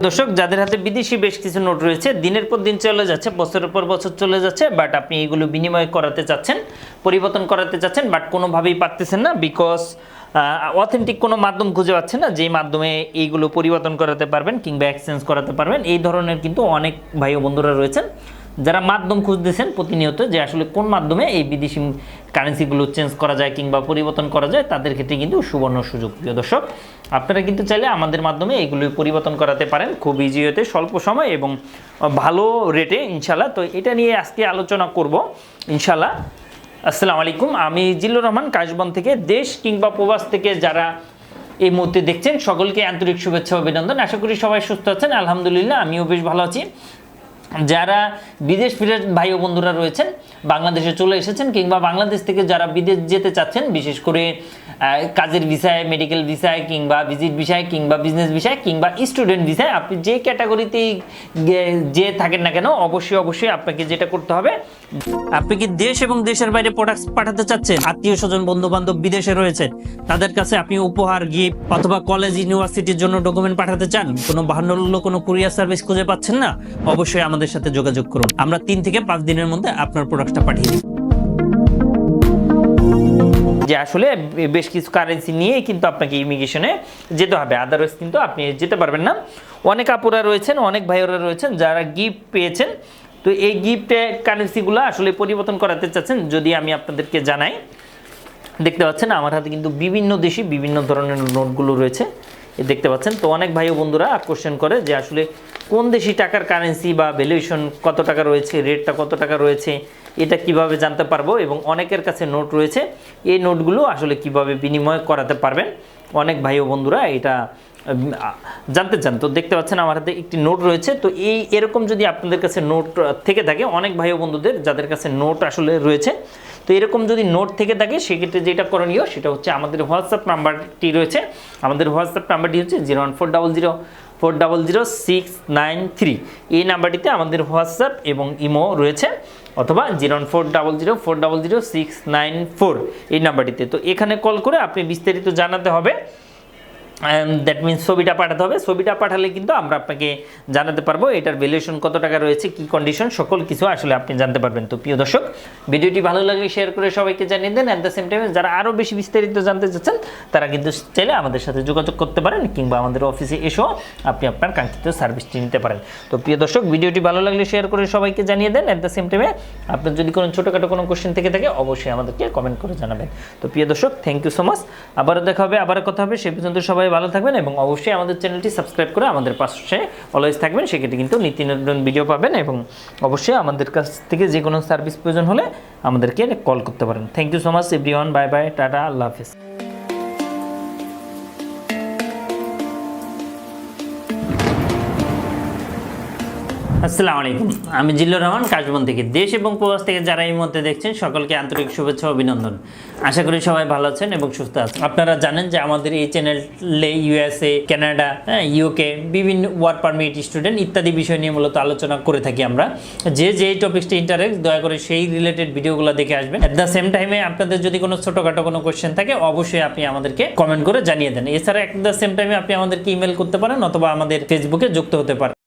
দর্শক, যাদের হাতে বিদেশি বেশ কিছু নোট রয়েছে, দিনের পর দিন চলে যাচ্ছে, বছরের পর বছর চলে যাচ্ছে, বাট আপনি এগুলো বিনিময় করাতে চাচ্ছেন, পরিবর্তন করাতে চাচ্ছেন, বাট কোনোভাবেই পারতেছেন না, বিকজ অথেন্টিক কোনো মাধ্যম খুঁজে পাচ্ছেন না যেই মাধ্যমে এইগুলো পরিবর্তন করাতে পারবেন কিংবা এক্সচেঞ্জ করাতে পারবেন। এই ধরনের কিন্তু অনেক ভাই ও বন্ধুরা রয়েছেন যারা মাধ্যম খুঁজতেছেন প্রতিনিয়ত, যে আসলে কোন মাধ্যমে এই বিদেশি কারেন্সিগুলো চেঞ্জ করা যায় কিংবা পরিবর্তন করা যায়। তাদের ক্ষেত্রে কিন্তু সুবর্ণ সুযোগ। প্রিয় দর্শক, আপনারা কিন্তু চাইলে আমাদের মাধ্যমে এইগুলো পরিবর্তন করাতে পারেন খুব ইজি হতে, স্বল্প সময় এবং ভালো রেটে ইনশাল্লাহ। তো এটা নিয়ে আজকে আলোচনা করব ইনশাল্লাহ। আসসালামু আলাইকুম, আমি জিল্লুর রহমান কাশবন থেকে। দেশ কিংবা প্রবাস থেকে যারা এই মুহূর্তে দেখছেন সকলকে আন্তরিক শুভেচ্ছা ও অভিনন্দন। আশা করি সবাই সুস্থ আছেন, আলহামদুলিল্লাহ আমিও বেশ ভালো আছি। যারা বিদেশ ফিরে ভাই ও বন্ধুরা রয়েছেন, বাংলাদেশে চলে এসেছেন কিংবা বাংলাদেশ থেকে যারা বিদেশ যেতে চাচ্ছেন, বিশেষ করে কাজের ভিসায়, মেডিকেল ভিসায় কিংবা ভিজিট ভিসায় কিংবা বিজনেস ভিসায় কিংবা স্টুডেন্ট ভিসায়, আপনি যে ক্যাটাগরিতেই যে থাকেন না কেন, অবশ্যই আপনাকে যেটা করতে হবে, আপনি কি দেশ এবং দেশের বাইরে প্রোডাক্ট পাঠাতে চাচ্ছেন, আত্মীয় স্বজন বন্ধু বান্ধব বিদেশে রয়েছে, তাদের কাছে আপনি উপহার, গিফট অথবা কলেজ ইউনিভার্সিটির জন্য ডকুমেন্ট পাঠাতে চান, কোনো বাহান্ন কোনো কুরিয়ার সার্ভিস খুঁজে পাচ্ছেন না, অবশ্যই আমাদের সাথে যোগাযোগ করুন। আমরা 3 থেকে 5 দিনের মধ্যে আপনার প্রোডাক্টটা পাঠিয়ে দিই। যে আসলে বেশ কিছু কারেন্সি নিয়ে কিন্তু আপনাকে ইমিগ্রেশনে যেতে হবে, আদারওয়াইজ কিন্তু আপনি যেতে পারবেন না। অনেক আপুরা রয়েছেন, অনেক ভাইয়েরা রয়েছেন যারা গিফট পেয়েছেন, তো এই গিফটে কারেন্সিগুলো আসলে পরিবর্তন করাতে চাচ্ছেন। যদি আমি আপনাদেরকে জানাই, দেখতে পাচ্ছেন আমার হাতে কিন্তু বিভিন্ন দেশি বিভিন্ন ধরনের নোটগুলো রয়েছে, দেখতে পাচ্ছেন। তো অনেক ভাই ও বন্ধুরা কোশ্চেন করে যে আসলে কোন দেশি টাকার কারেন্সি বা ভ্যালুয়েশন কত টাকা রয়েছে, রেটটা কত টাকা রয়েছে, এটা কিভাবে জানতে পারবো, এবং অনেকের কাছে নোট রয়েছে, এই নোটগুলো আসলে কিভাবে বিনিময় করাতে পারবেন, অনেক ভাই ও বন্ধুরা এটা জানতে চান। তো দেখতে পাচ্ছেন আমার হাতে একটি নোট রয়েছে। তো এরকম যদি আপনাদের কাছে নোট থেকে থাকে, অনেক ভাই ও বন্ধুদের যাদের কাছে নোট আসলে রয়েছে, তো এরকম যদি নোট থেকে থাকে, সেক্ষেত্রে যেটা করণীয় সেটা হচ্ছে আমাদের হোয়াটসঅ্যাপ নাম্বারটি রয়েছে। আমাদের হোয়াটসঅ্যাপ নাম্বারটি হচ্ছে 01400400693। এই নাম্বারটিতে আমাদের হোয়াটসঅ্যাপ এবং ইমো রয়েছে, অথবা 01400400694 এই নাম্বারটিতে। তো এখানে কল করে আপনি বিস্তারিত জানাতে হবে, দ্যাট মিনস ছবিটা পাঠাতে হবে। ছবিটা পাঠালে কিন্তু আমরা আপনাকে জানাতে পারবো এটার ভ্যালুয়েশন কত টাকা রয়েছে, কি কন্ডিশন, সকল কিছু আসলে আপনি জানতে পারবেন। তো প্রিয় দর্শক, ভিডিওটি ভালো লাগলে শেয়ার করে সবাইকে জানিয়ে দেন। অ্যাট দ্য সেম টাইমে যারা আরও বেশি বিস্তারিত জানতে চাচ্ছেন, তারা কিন্তু চাইলে আমাদের সাথে যোগাযোগ করতে পারেন কিংবা আমাদের অফিসে এসেও আপনি আপনার কাঙ্ক্ষিত সার্ভিসটি নিতে পারেন। তো প্রিয় দর্শক, ভিডিওটি ভালো লাগলে শেয়ার করে সবাইকে জানিয়ে দেন। অ্যাট দ্য সেম টাইমে আপনার যদি কোনো ছোটোখাটো কোনো কোশ্চেন থেকে থাকে, অবশ্যই আমাদেরকে কমেন্ট করে জানাবেন। তো প্রিয় দর্শক, থ্যাংক ইউ সো মাচ। আবারও দেখা হবে, আবারও কথা হবে। সে পর্যন্ত সবাই ভালো থাকবেন এবং অবশ্যই আমাদের চ্যানেলটি সাবস্ক্রাইব করে আমাদের পাশে অলওয়েজ থাকবেন। সেক্ষেত্রে কিন্তু নিত্য নতুন ভিডিও পাবেন এবং অবশ্যই আমাদের কাছ থেকে যে কোনো সার্ভিস প্রয়োজন হলে আমাদেরকে কল করতে পারেন। Thank you so much everyone, bye bye, tata, Allah হাফেজ। আসসালামু আলাইকুম, আমি জিল্লুর রহমান কাশবন থেকে। দেশ এবং প্রবাস থেকে যারা এই মুহূর্তে দেখছেন সকলকে আন্তরিক শুভেচ্ছা ও অভিনন্দন। আশা করি সবাই ভালো আছেন এবং সুস্থ আছেন। আপনারা জানেন যে আমাদের এই চ্যানেলে USA, কানাডা, UK বিভিন্ন ওয়ার্ক পারমিট, স্টুডেন্ট ইত্যাদি বিষয় নিয়ে মূলত আলোচনা করে থাকি আমরা। যে টপিকসটি ইন্টারেস্ট, দয়া করে সেই রিলেটেড ভিডিওগুলো দেখে আসবেন। অ্যাট দ্য সেম টাইমে আপনাদের যদি কোনো ছোটোখাটো কোনো কোয়েশ্চেন থাকে, অবশ্যই আপনি আমাদেরকে কমেন্ট করে জানিয়ে দেন। এছাড়া অ্যাট দ্য সেম টাইমে আপনি আমাদেরকে ইমেল করতে পারেন অথবা আমাদের ফেসবুকে যুক্ত হতে পারেন।